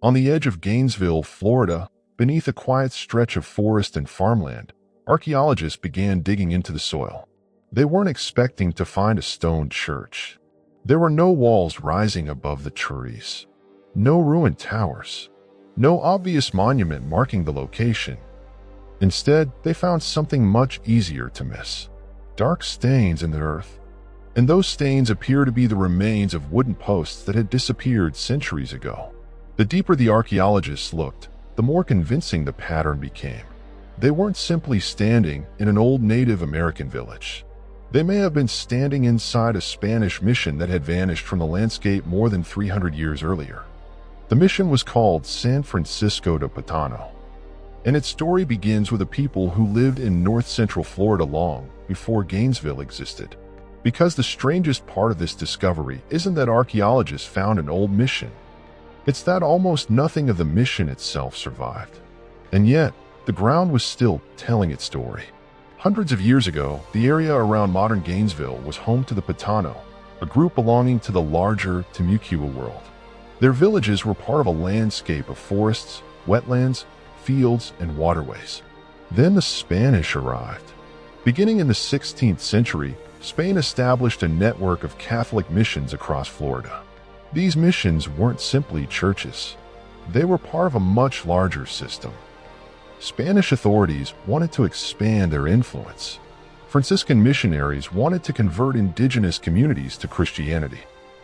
On the edge of Gainesville, Florida, beneath a quiet stretch of forest and farmland, archaeologists began digging into the soil. They weren't expecting to find a stone church. There were no walls rising above the trees, no ruined towers, no obvious monument marking the location. Instead, they found something much easier to miss: dark stains in the earth. And those stains appear to be the remains of wooden posts that had disappeared centuries ago. The deeper the archaeologists looked, the more convincing the pattern became. They weren't simply standing in an old Native American village. They may have been standing inside a Spanish mission that had vanished from the landscape more than 300 years earlier. The mission was called San Francisco de Patano, and its story begins with a people who lived in north-central Florida long before Gainesville existed. Because the strangest part of this discovery isn't that archaeologists found an old mission. It's that almost nothing of the mission itself survived. And yet, the ground was still telling its story. Hundreds of years ago, the area around modern Gainesville was home to the Patano, a group belonging to the larger Timucua world. Their villages were part of a landscape of forests, wetlands, fields, and waterways. Then the Spanish arrived. Beginning in the 16th century, Spain established a network of Catholic missions across Florida. These missions weren't simply churches. They were part of a much larger system. Spanish authorities wanted to expand their influence. Franciscan missionaries wanted to convert indigenous communities to Christianity,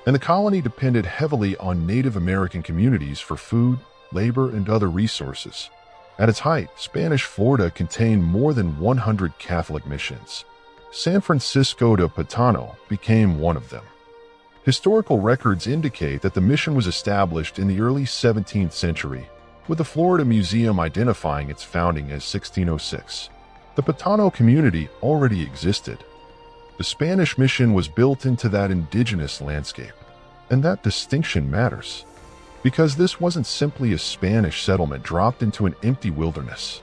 and the colony depended heavily on Native American communities for food, labor, and other resources. At its height, Spanish Florida contained more than 100 Catholic missions. San Francisco de Patano became one of them. Historical records indicate that the mission was established in the early 17th century, with the Florida Museum identifying its founding as 1606. The Patano community already existed. The Spanish mission was built into that indigenous landscape, and that distinction matters, because this wasn't simply a Spanish settlement dropped into an empty wilderness.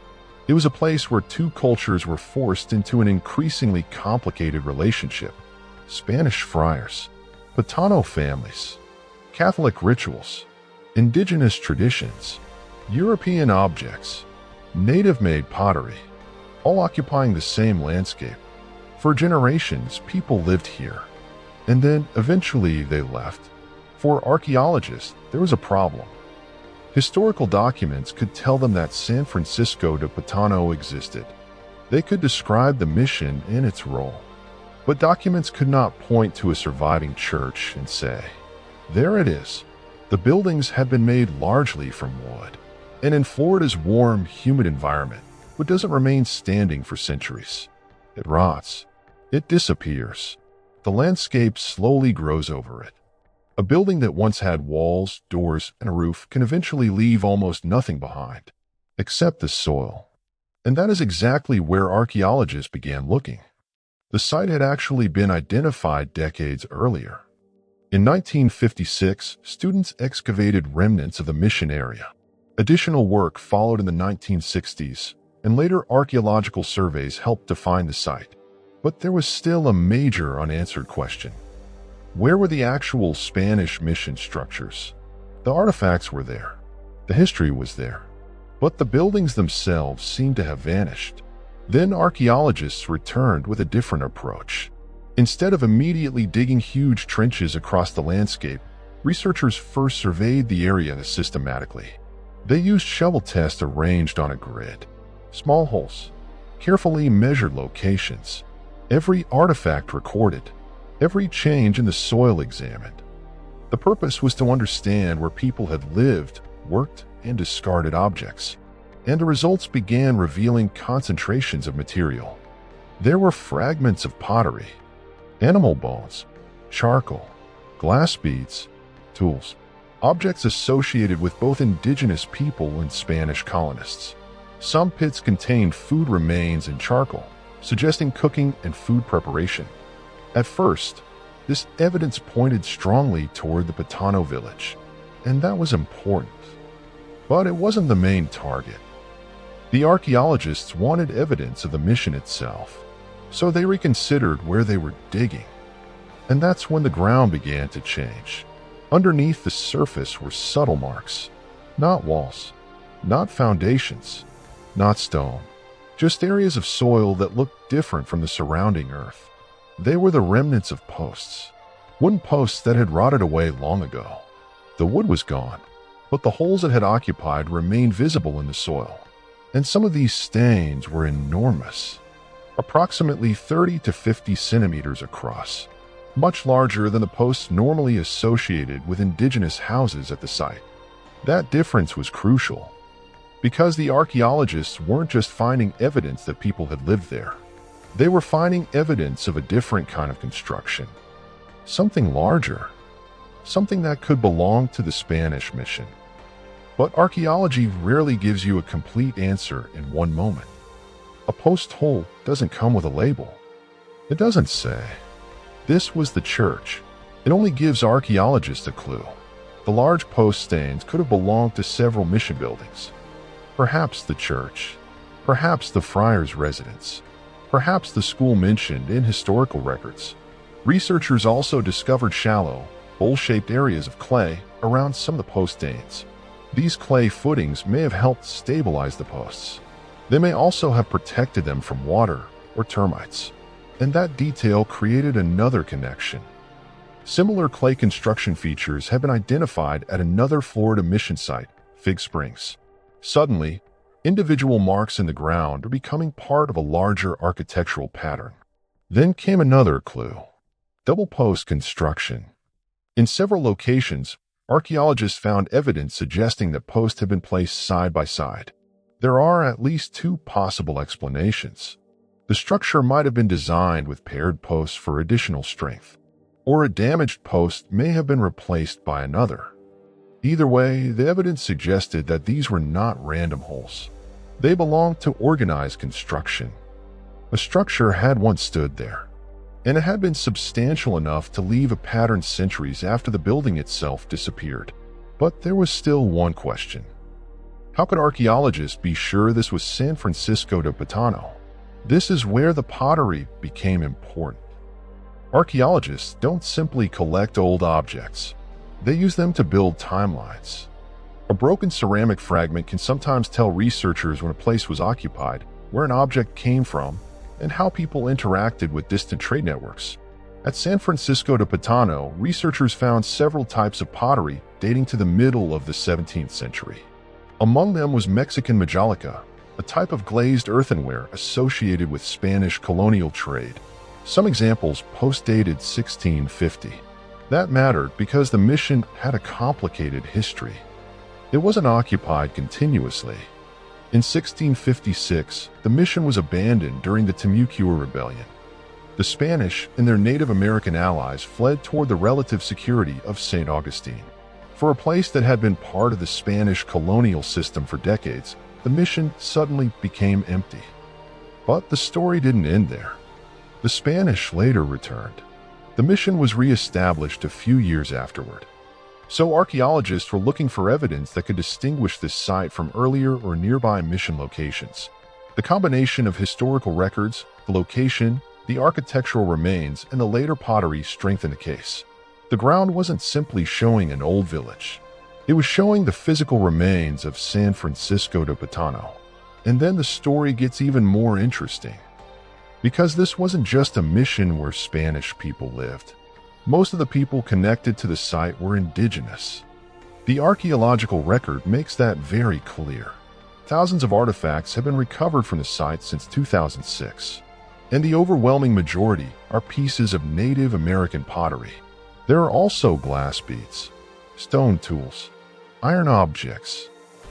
It was a place where two cultures were forced into an increasingly complicated relationship: Spanish friars, Patano families, Catholic rituals, indigenous traditions, European objects, native-made pottery, all occupying the same landscape. For generations, people lived here, and then eventually they left. For archaeologists, there was a problem. Historical documents could tell them that San Francisco de Patano existed. They could describe the mission and its role. But documents could not point to a surviving church and say, "There it is." The buildings had been made largely from wood. And in Florida's warm, humid environment, wood doesn't remain standing for centuries. It rots. It disappears. The landscape slowly grows over it. A building that once had walls, doors, and a roof can eventually leave almost nothing behind, except the soil. And that is exactly where archaeologists began looking. The site had actually been identified decades earlier. In 1956, students excavated remnants of the mission area. Additional work followed in the 1960s, and later archaeological surveys helped define the site. But there was still a major unanswered question. Where were the actual Spanish mission structures? The artifacts were there. The history was there. But the buildings themselves seemed to have vanished. Then archaeologists returned with a different approach. Instead of immediately digging huge trenches across the landscape, researchers first surveyed the area systematically. They used shovel tests arranged on a grid. Small holes, carefully measured locations, every artifact recorded, every change in the soil examined. The purpose was to understand where people had lived, worked, and discarded objects, and the results began revealing concentrations of material. There were fragments of pottery, animal bones, charcoal, glass beads, tools, objects associated with both indigenous people and Spanish colonists. Some pits contained food remains and charcoal, suggesting cooking and food preparation. At first, this evidence pointed strongly toward the Patano village, and that was important. But it wasn't the main target. The archaeologists wanted evidence of the mission itself, so they reconsidered where they were digging. And that's when the ground began to change. Underneath the surface were subtle marks, Not walls, not foundations, not stone, just areas of soil that looked different from the surrounding earth. They were the remnants of posts, wooden posts that had rotted away long ago. The wood was gone, but the holes it had occupied remained visible in the soil. And some of these stains were enormous, approximately 30 to 50 centimeters across, much larger than the posts normally associated with indigenous houses at the site. That difference was crucial, because the archaeologists weren't just finding evidence that people had lived there. They were finding evidence of a different kind of construction, something larger, something that could belong to the Spanish mission. But archaeology rarely gives you a complete answer in one moment. A post hole doesn't come with a label. It doesn't say, "This was the church." It only gives archaeologists a clue. The large post stains could have belonged to several mission buildings. Perhaps the church, perhaps the friar's residence, perhaps the school mentioned in historical records. Researchers also discovered shallow, bowl-shaped areas of clay around some of the post stains. These clay footings may have helped stabilize the posts. They may also have protected them from water or termites. And that detail created another connection. Similar clay construction features have been identified at another Florida mission site, Fig Springs. Suddenly, individual marks in the ground are becoming part of a larger architectural pattern. Then came another clue: double post construction. In several locations, archaeologists found evidence suggesting that posts had been placed side by side. There are at least two possible explanations. The structure might have been designed with paired posts for additional strength, or a damaged post may have been replaced by another. Either way, the evidence suggested that these were not random holes. They belonged to organized construction. A structure had once stood there, and it had been substantial enough to leave a pattern centuries after the building itself disappeared. But there was still one question. How could archaeologists be sure this was San Francisco de Patano? This is where the pottery became important. Archaeologists don't simply collect old objects. They use them to build timelines. A broken ceramic fragment can sometimes tell researchers when a place was occupied, where an object came from, and how people interacted with distant trade networks. At San Francisco de Patano, researchers found several types of pottery dating to the middle of the 17th century. Among them was Mexican majolica, a type of glazed earthenware associated with Spanish colonial trade. Some examples post-dated 1650. That mattered because the mission had a complicated history. It wasn't occupied continuously. In 1656, the mission was abandoned during the Timucua Rebellion. The Spanish and their Native American allies fled toward the relative security of St. Augustine. For a place that had been part of the Spanish colonial system for decades, the mission suddenly became empty. But the story didn't end there. The Spanish later returned. The mission was re-established a few years afterward. So archaeologists were looking for evidence that could distinguish this site from earlier or nearby mission locations. The combination of historical records, the location, the architectural remains, and the later pottery strengthened the case. The ground wasn't simply showing an old village. It was showing the physical remains of San Francisco de Patano. And then the story gets even more interesting. Because this wasn't just a mission where Spanish people lived. Most of the people connected to the site were indigenous. The archaeological record makes that very clear. Thousands of artifacts have been recovered from the site since 2006, and the overwhelming majority are pieces of Native American pottery. There are also glass beads, stone tools, iron objects,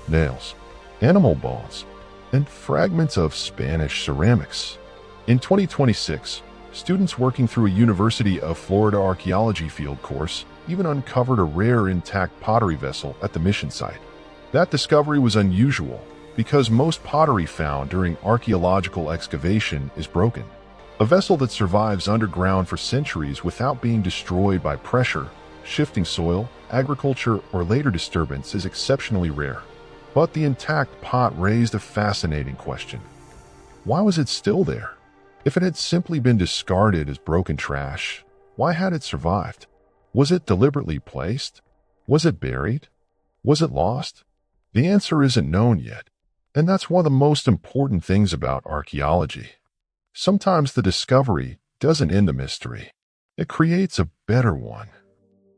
nails, animal bones, and fragments of Spanish ceramics. In 2026, students working through a University of Florida archaeology field course even uncovered a rare intact pottery vessel at the mission site. That discovery was unusual because most pottery found during archaeological excavation is broken. A vessel that survives underground for centuries without being destroyed by pressure, shifting soil, agriculture, or later disturbance is exceptionally rare. But the intact pot raised a fascinating question. Why was it still there? If it had simply been discarded as broken trash, why had it survived? Was it deliberately placed? Was it buried? Was it lost? The answer isn't known yet, and that's one of the most important things about archaeology. Sometimes the discovery doesn't end the mystery. It creates a better one.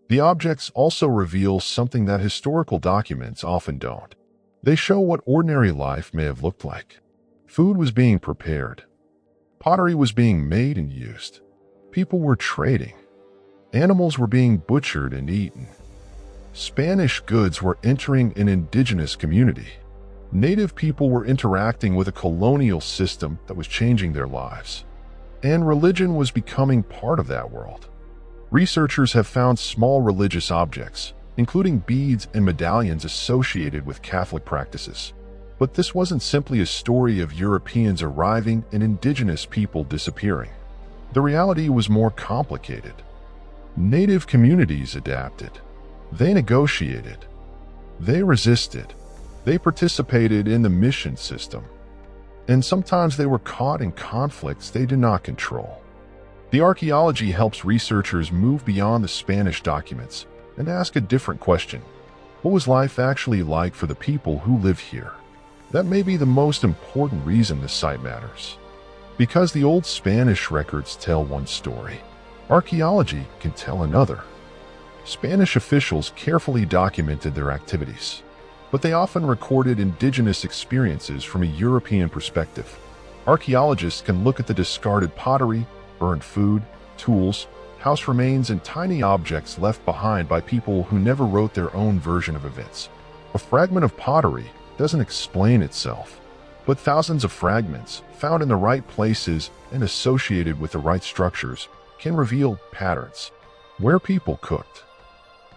The objects also reveal something that historical documents often don't. They show what ordinary life may have looked like. Food was being prepared. Pottery was being made and used. People were trading. Animals were being butchered and eaten. Spanish goods were entering an indigenous community. Native people were interacting with a colonial system that was changing their lives. And religion was becoming part of that world. Researchers have found small religious objects, including beads and medallions associated with Catholic practices. But this wasn't simply a story of Europeans arriving and indigenous people disappearing. The reality was more complicated. Native communities adapted. They negotiated. They resisted. They participated in the mission system. And sometimes they were caught in conflicts they did not control. The archaeology helps researchers move beyond the Spanish documents and ask a different question. What was life actually like for the people who live here? That may be the most important reason this site matters. Because the old Spanish records tell one story, archaeology can tell another. Spanish officials carefully documented their activities, but they often recorded indigenous experiences from a European perspective. Archaeologists can look at the discarded pottery, burned food, tools, house remains, and tiny objects left behind by people who never wrote their own version of events. A fragment of pottery doesn't explain itself, but thousands of fragments found in the right places and associated with the right structures can reveal patterns. Where people cooked,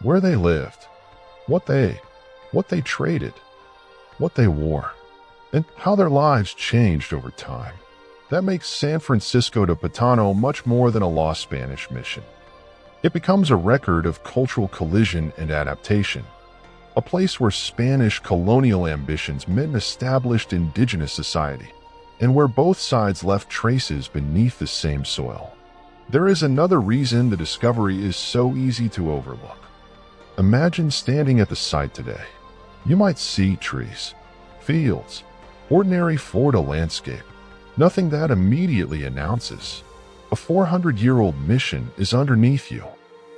where they lived, what they traded, what they wore, and how their lives changed over time. That makes San Francisco de Patano much more than a lost Spanish mission. It becomes a record of cultural collision and adaptation, a place where Spanish colonial ambitions met an established indigenous society, and where both sides left traces beneath the same soil. There is another reason the discovery is so easy to overlook. Imagine standing at the site today. You might see trees, fields, ordinary Florida landscape, nothing that immediately announces a 400-year-old mission is underneath you.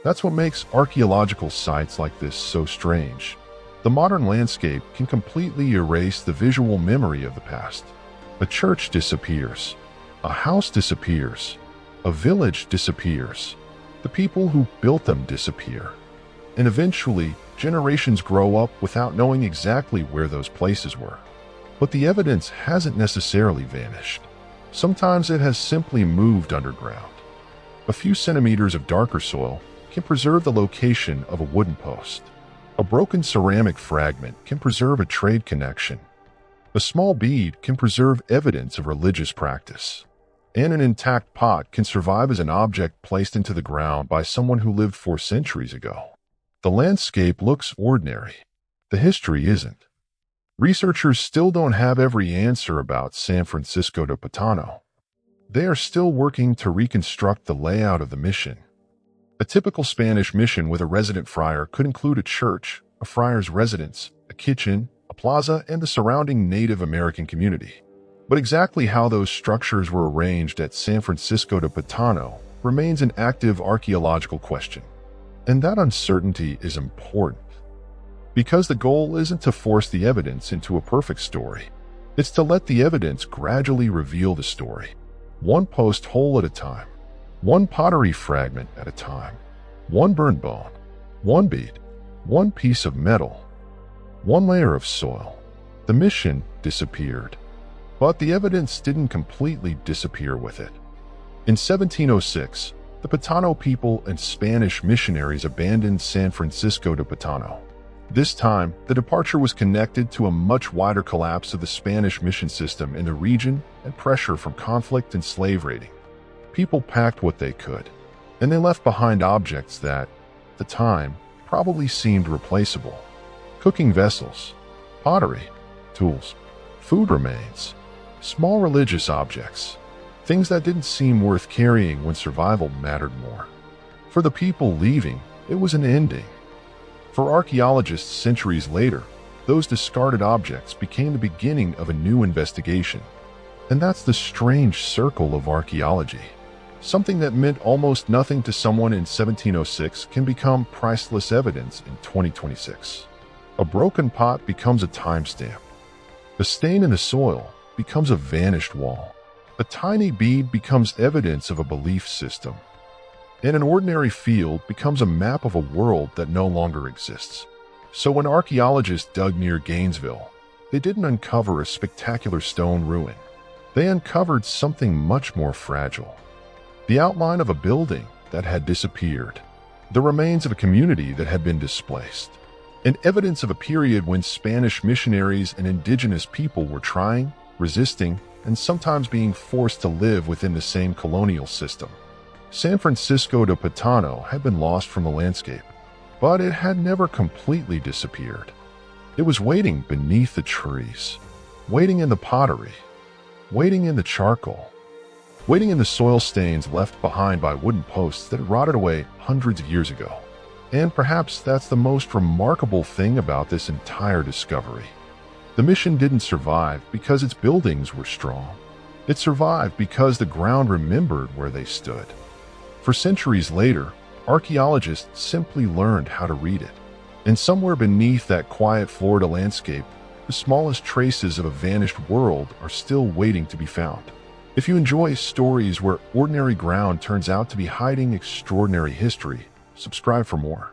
That's what makes archaeological sites like this so strange. The modern landscape can completely erase the visual memory of the past. A church disappears. A house disappears. A village disappears. The people who built them disappear. And eventually, generations grow up without knowing exactly where those places were. But the evidence hasn't necessarily vanished. Sometimes it has simply moved underground. A few centimeters of darker soil can preserve the location of a wooden post. A broken ceramic fragment can preserve a trade connection. A small bead can preserve evidence of religious practice. And an intact pot can survive as an object placed into the ground by someone who lived 4 centuries ago. The landscape looks ordinary. The history isn't. Researchers still don't have every answer about San Francisco de Patano. They are still working to reconstruct the layout of the mission. A typical Spanish mission with a resident friar could include a church, a friar's residence, a kitchen, a plaza, and the surrounding Native American community. But exactly how those structures were arranged at San Francisco de Patano remains an active archaeological question. And that uncertainty is important. Because the goal isn't to force the evidence into a perfect story. It's to let the evidence gradually reveal the story. One post hole at a time. One pottery fragment at a time. One burned bone. One bead. One piece of metal. One layer of soil. The mission disappeared. But the evidence didn't completely disappear with it. In 1706, the Patano people and Spanish missionaries abandoned San Francisco de Patano. This time, the departure was connected to a much wider collapse of the Spanish mission system in the region and pressure from conflict and slave raiding. People packed what they could, and they left behind objects that, at the time, probably seemed replaceable. Cooking vessels, pottery, tools, food remains, small religious objects, things that didn't seem worth carrying when survival mattered more. For the people leaving, it was an ending. For archaeologists centuries later, those discarded objects became the beginning of a new investigation. And that's the strange circle of archaeology. Something that meant almost nothing to someone in 1706 can become priceless evidence in 2026. A broken pot becomes a timestamp. A stain in the soil becomes a vanished wall. A tiny bead becomes evidence of a belief system. And an ordinary field becomes a map of a world that no longer exists. So when archaeologists dug near Gainesville, they didn't uncover a spectacular stone ruin. They uncovered something much more fragile. The outline of a building that had disappeared. The remains of a community that had been displaced. And evidence of a period when Spanish missionaries and indigenous people were trying, resisting, and sometimes being forced to live within the same colonial system. San Francisco de Patano had been lost from the landscape, but it had never completely disappeared. It was waiting beneath the trees, waiting in the pottery, waiting in the charcoal, waiting in the soil stains left behind by wooden posts that had rotted away hundreds of years ago. And perhaps that's the most remarkable thing about this entire discovery. The mission didn't survive because its buildings were strong. It survived because the ground remembered where they stood. For centuries later, archaeologists simply learned how to read it. And somewhere beneath that quiet Florida landscape, the smallest traces of a vanished world are still waiting to be found. If you enjoy stories where ordinary ground turns out to be hiding extraordinary history, subscribe for more.